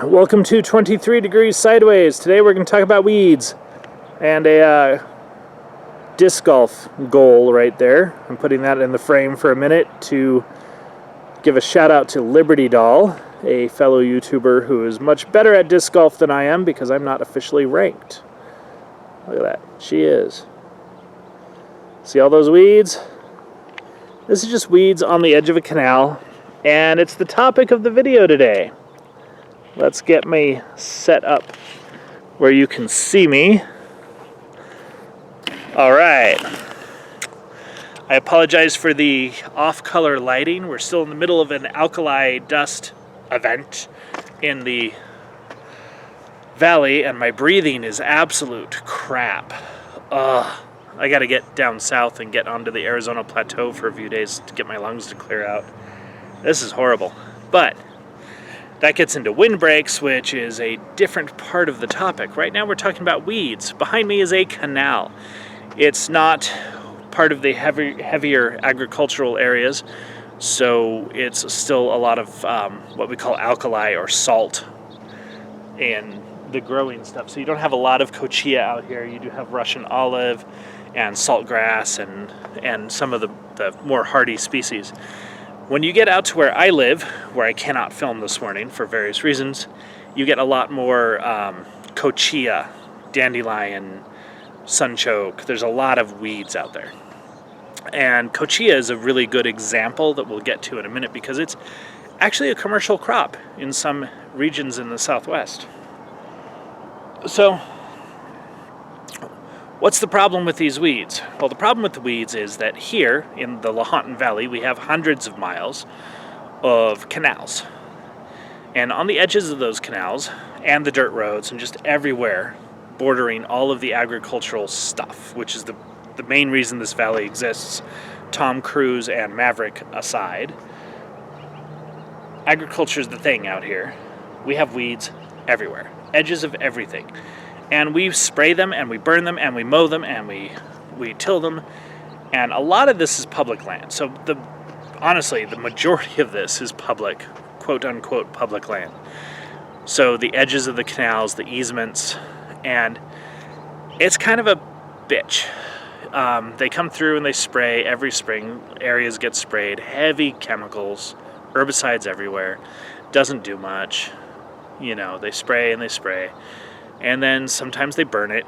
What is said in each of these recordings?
Welcome to 23 Degrees Sideways. Today we're going to talk about weeds and a disc golf goal right there. I'm putting that in the frame for a minute to give a shout out to Liberty Doll, a fellow YouTuber who is much better at disc golf than I am because I'm not officially ranked. Look at that. She is. See all those weeds? This is just weeds on the edge of a canal, and it's the topic of the video today. Let's get me set up where you can see me. All right. I apologize for the off-color lighting. We're still in the middle of an alkali dust event in the valley, and my breathing is absolute crap. I got to get down south and get onto the Arizona plateau for a few days to get my lungs to clear out. This is horrible. But that gets into windbreaks, which is a different part of the topic. Right now we're talking about weeds. Behind me is a canal. It's not part of the heavier agricultural areas, so it's still a lot of what we call alkali or salt in the growing stuff. So you don't have a lot of kochia out here. You do have Russian olive and saltgrass and some of the more hardy species. When you get out to where I live, where I cannot film this morning for various reasons, you get a lot more kochia, dandelion, sunchoke. There's a lot of weeds out there. And kochia is a really good example that we'll get to in a minute because it's actually a commercial crop in some regions in the Southwest. So, what's the problem with these weeds? Well, the problem with the weeds is that here in the Lahontan Valley, we have hundreds of miles of canals. And on the edges of those canals and the dirt roads and just everywhere bordering all of the agricultural stuff, which is the main reason this valley exists, Tom Cruise and Maverick aside, agriculture is the thing out here. We have weeds everywhere, edges of everything. And we spray them, and we burn them, and we mow them, and we till them. And a lot of this is public land. So honestly, the majority of this is public, quote-unquote public land. So the edges of the canals, the easements, and it's kind of a bitch. They come through and they spray every spring. Areas get sprayed, heavy chemicals, herbicides everywhere. Doesn't do much. You know, they spray and they spray. And then sometimes they burn it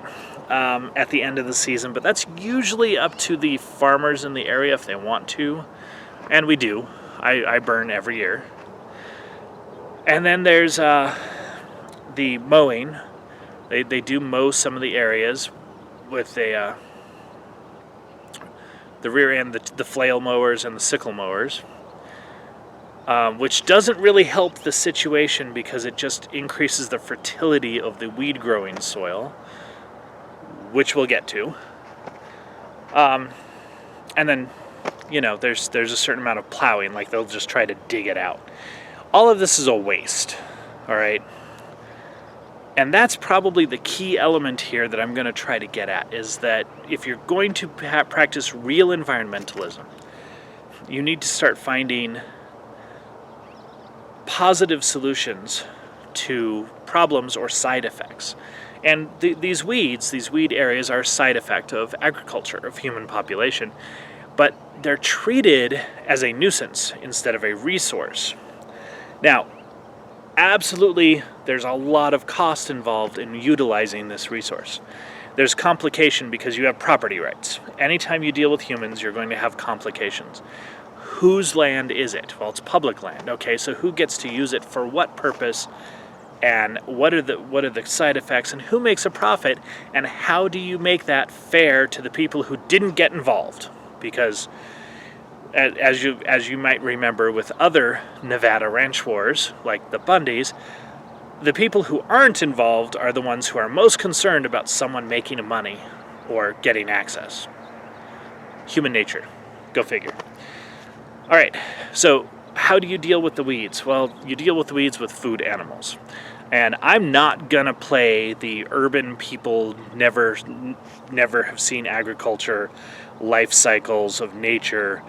at the end of the season. But that's usually up to the farmers in the area if they want to. And we do. I burn every year. And then there's the mowing. They do mow some of the areas with the rear end, the flail mowers and the sickle mowers. Which doesn't really help the situation because it just increases the fertility of the weed-growing soil, which we'll get to. And then, you know, there's a certain amount of plowing, like they'll just try to dig it out. All of this is a waste, all right? And that's probably the key element here that I'm going to try to get at, is that if you're going to practice real environmentalism, you need to start finding positive solutions to problems or side effects. And these weed areas are a side effect of agriculture, of human population, but they're treated as a nuisance instead of a resource. Now, absolutely, there's a lot of cost involved in utilizing this resource. There's complication because you have property rights. Anytime you deal with humans, you're going to have complications. Whose land is it? Well, it's public land. Okay, so who gets to use it for what purpose, and what are the side effects, and who makes a profit, and how do you make that fair to the people who didn't get involved? Because as you might remember with other Nevada ranch wars, like the Bundys, the people who aren't involved are the ones who are most concerned about someone making money or getting access. Human nature. Go figure. All right, so how do you deal with the weeds? Well, you deal with the weeds with food animals. And I'm not gonna play the urban people never have seen agriculture, life cycles of nature,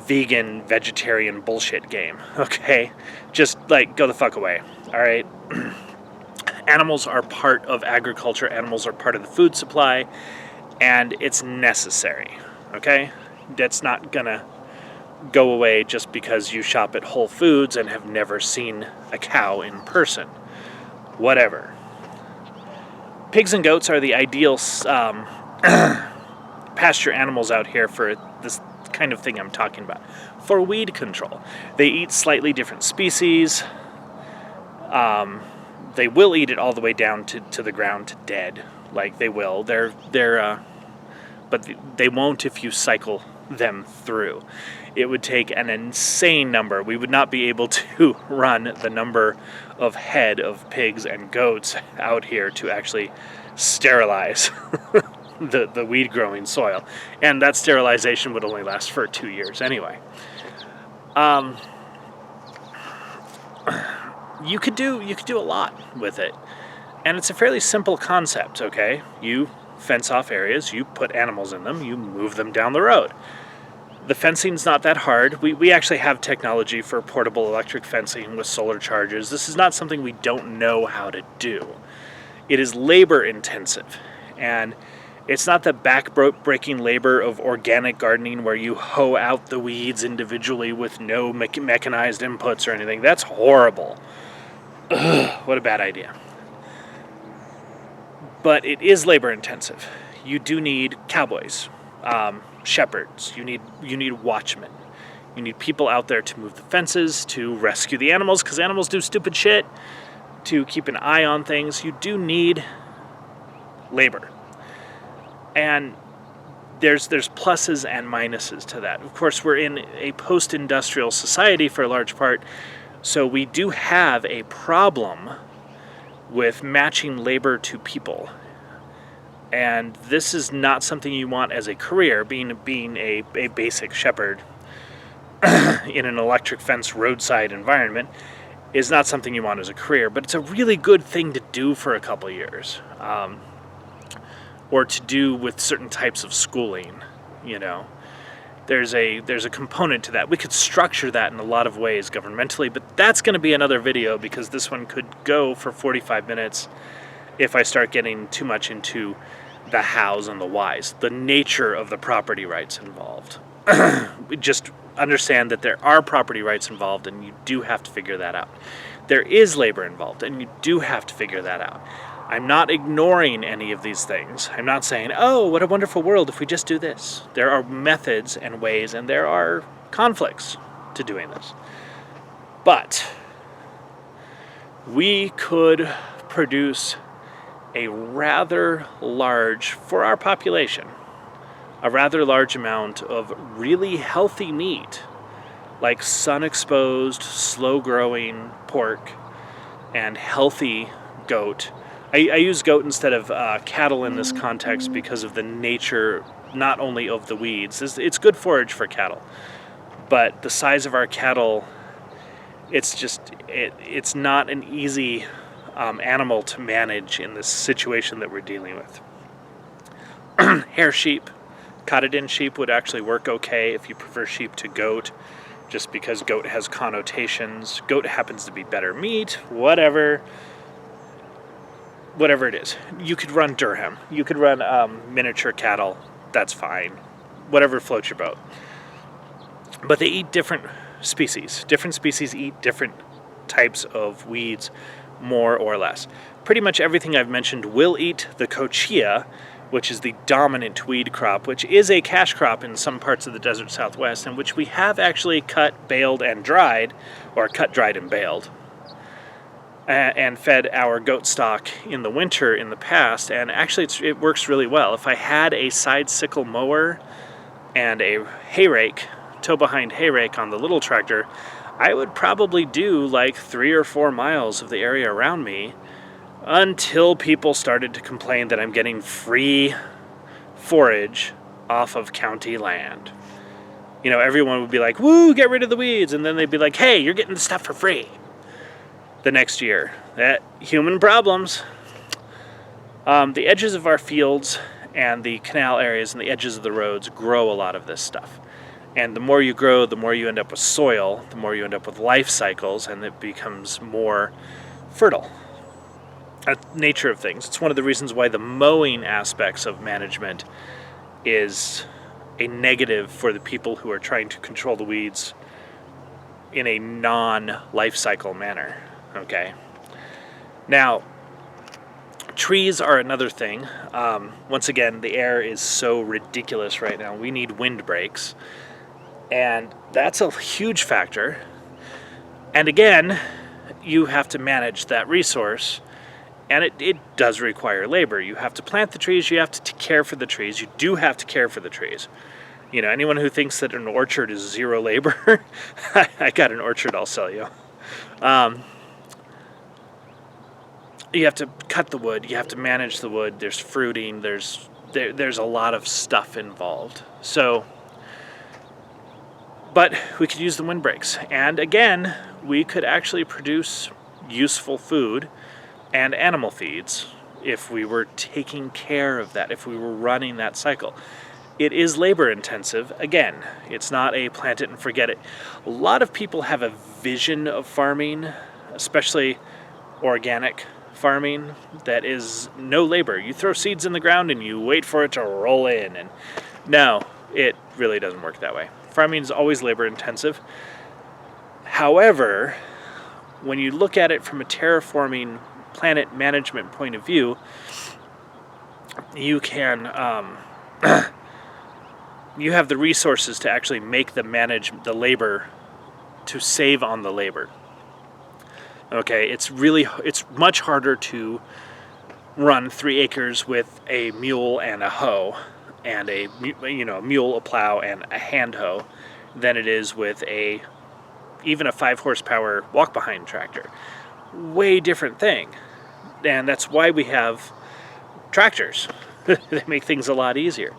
vegan, vegetarian bullshit game, okay? Just, like, go the fuck away, all right? Animals are part of agriculture. Animals are part of the food supply, and it's necessary, okay? That's not gonna go away just because you shop at Whole Foods and have never seen a cow in person. Whatever. Pigs and goats are the ideal pasture animals out here for this kind of thing I'm talking about. For weed control. They eat slightly different species. They will eat it all the way down to the ground to dead. Like, they will. But they won't if you cycle them through. It would take an insane number. We would not be able to run the number of head of pigs and goats out here to actually sterilize the weed growing soil. And that sterilization would only last for 2 years anyway. You could do a lot with it. And it's a fairly simple concept, okay? You fence off areas, you put animals in them, you move them down the road. The fencing's not that hard. We actually have technology for portable electric fencing with solar chargers. This is not something we don't know how to do. It is labor intensive, and it's not the back-breaking labor of organic gardening where you hoe out the weeds individually with no mechanized inputs or anything. That's horrible. Ugh, what a bad idea. But it is labor intensive. You do need cowboys, shepherds. You need watchmen. You need people out there to move the fences, to rescue the animals, because animals do stupid shit, to keep an eye on things. You do need labor. And there's pluses and minuses to that. Of course, we're in a post-industrial society for a large part, so we do have a problem with matching labor to people. And this is not something you want as a career, being a basic shepherd in an electric fence roadside environment is not something you want as a career, but it's a really good thing to do for a couple years. Or to do with certain types of schooling, you know. There's a component to that. We could structure that in a lot of ways governmentally, but that's going to be another video because this one could go for 45 minutes if I start getting too much into the hows and the whys, the nature of the property rights involved. Just understand that there are property rights involved and you do have to figure that out. There is labor involved and you do have to figure that out. I'm not ignoring any of these things. I'm not saying, oh, what a wonderful world if we just do this. There are methods and ways, and there are conflicts to doing this. But we could produce a rather large, for our population, a rather large amount of really healthy meat, like sun-exposed, slow-growing pork and healthy goat. I use goat instead of cattle in this context because of the nature, not only of the weeds. It's good forage for cattle, but the size of our cattle, it's not an easy animal to manage in this situation that we're dealing with. Hair sheep, cotted-in sheep would actually work okay if you prefer sheep to goat, just because goat has connotations. Goat happens to be better meat, whatever it is. You could run Durham. You could run miniature cattle. That's fine. Whatever floats your boat. But they eat different species. Different species eat different types of weeds, more or less. Pretty much everything I've mentioned will eat the cochea, which is the dominant weed crop, which is a cash crop in some parts of the desert southwest, and which we have actually cut, baled, and dried, or cut, dried, and baled, and fed our goat stock in the winter in the past, and actually it works really well. If I had a side sickle mower and a hay rake, tow-behind hay rake on the little tractor, I would probably do like 3 or 4 miles of the area around me until people started to complain that I'm getting free forage off of county land. You know, everyone would be like, woo, get rid of the weeds, and then they'd be like, hey, you're getting the stuff for free the next year. That human problems. The edges of our fields and the canal areas and the edges of the roads grow a lot of this stuff. And the more you grow, the more you end up with soil, the more you end up with life cycles, and it becomes more fertile. nature of things. It's one of the reasons why the mowing aspects of management is a negative for the people who are trying to control the weeds in a non-life cycle manner. Okay. Now, trees are another thing. Once again, the air is so ridiculous right now. We need windbreaks, and that's a huge factor. And again, you have to manage that resource, and it does require labor. You have to plant the trees, you have to care for the trees. You do have to care for the trees. You know, anyone who thinks that an orchard is zero labor, I got an orchard I'll sell you. You have to cut the wood, you have to manage the wood, there's fruiting, there's a lot of stuff involved. So, but we could use the windbreaks. And again, we could actually produce useful food and animal feeds if we were taking care of that, if we were running that cycle. It is labor intensive. Again, it's not a plant it and forget it. A lot of people have a vision of farming, especially organic farming, that is no labor. You throw seeds in the ground and you wait for it to roll in. And no, it really doesn't work that way. Farming is always labor intensive. However, when you look at it from a terraforming planet management point of view, you can you have the resources to actually make the labor, to save on the labor. Okay, it's much harder to run 3 acres with a mule and a hoe, and a mule, a plow, and a hand hoe, than it is with even a 5 horsepower walk-behind tractor. Way different thing, and that's why we have tractors. They make things a lot easier.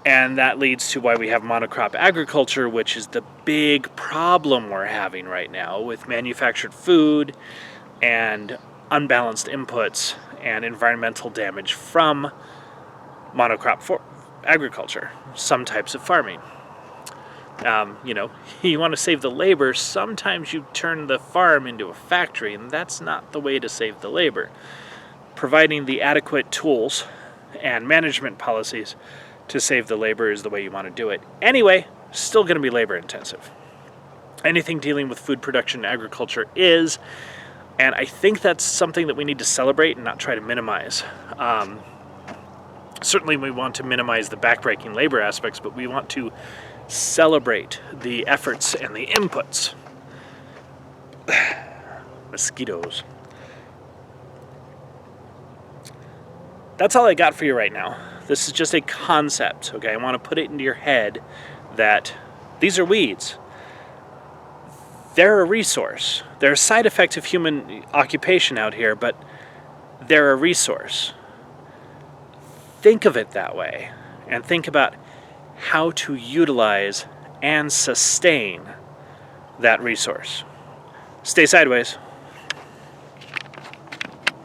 And that leads to why we have monocrop agriculture, which is the big problem we're having right now with manufactured food and unbalanced inputs and environmental damage from monocrop agriculture, some types of farming. You want to save the labor, sometimes you turn the farm into a factory, and that's not the way to save the labor. Providing the adequate tools and management policies to save the labor is the way you want to do it. Anyway, still going to be labor intensive. Anything dealing with food production and agriculture is, and I think that's something that we need to celebrate and not try to minimize. Certainly we want to minimize the backbreaking labor aspects, but we want to celebrate the efforts and the inputs. Mosquitoes. That's all I got for you right now. This is just a concept, okay? I want to put it into your head that these are weeds. They're a resource. They're a side effect of human occupation out here, but they're a resource. Think of it that way, and think about how to utilize and sustain that resource. Stay sideways.